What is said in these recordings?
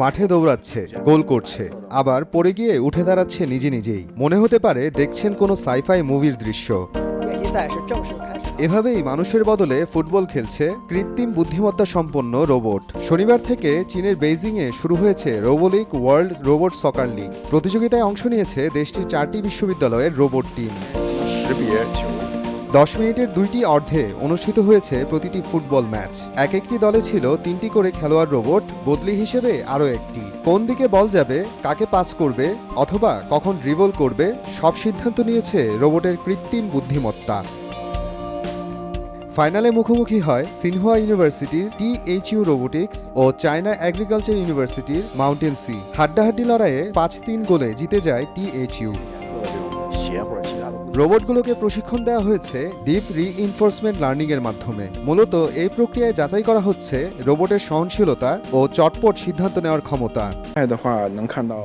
মাঠে দৌড়াচ্ছে, গোল করছে, আবার পড়ে গিয়ে উঠে দাঁড়াচ্ছে নিজে নিজেই। মনে হতে পারে দেখছেন কোনো সাইফাই মুভির দৃশ্য। এভাবেই মানুষের বদলে ফুটবল খেলছে কৃত্রিম বুদ্ধিমত্তা সম্পন্ন রোবট। শনিবার থেকে চীনের বেইজিংয়ে শুরু হয়েছে রোবোলিক ওয়ার্ল্ড রোবট সকার লিগ। প্রতিযোগিতায় অংশ নিয়েছে দেশটির 4টি বিশ্ববিদ্যালয়ের রোবট টিম। 10 মিনিটের 2টি অর্ধে অনুষ্ঠিত হয়েছে প্রতিটি ফুটবল ম্যাচ। একটি দলে ছিল 3টি করে খেলোয়াড় রোবট, বদলি হিসেবে আরও একটি। কোন দিকে বল যাবে, কাকে পাস করবে অথবা কখন ড্রিবল করবে, সব সিদ্ধান্ত নিয়েছে রোবটের কৃত্রিম বুদ্ধিমত্তা। ফাইনালে মুখোমুখি হয় সিনহুয়া ইউনিভার্সিটির THU রোবোটিক্স ও চায়না এগ্রিকালচার ইউনিভার্সিটির মাউন্টেন সি। হাড্ডাহাড্ডি লড়াইয়ে 5-3 গোলে জিতে যায় THU। রোবটগুলোকে প্রশিক্ষণ দেওয়া হয়েছে ডিপ রিইনফোর্সমেন্ট লার্নিং এর মাধ্যমে। মূলত এই প্রক্রিয়ায় যাচাই করা হচ্ছে রোবটের সহনশীলতা ও চটপট সিদ্ধান্ত নেওয়ার ক্ষমতা।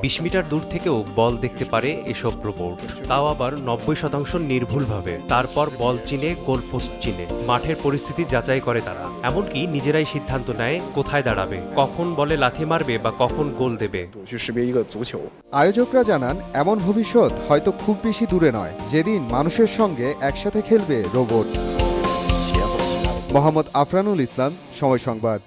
20 মিটার দূর থেকেও বল দেখতে পারে এসব রোবট, তাও আবার 90% নির্ভুলভাবে। তারপর বল চিনে, গোলপোস্ট চিনে, মাঠের পরিস্থিতি যাচাই করে তারা। এমনকি নিজেরাই সিদ্ধান্ত নেয় কোথায় দাঁড়াবে, কখন বলে লাথি মারবে বা কখন গোল দেবে। আয়োজকরা জানান এমন ভবিষ্যৎ হয়তো খুব বেশি দূরে নয়, যেদিন মানুষের সঙ্গে একসাথে খেলবে রোবট। মোহাম্মদ আফরানুল ইসলাম, সময় সংবাদ।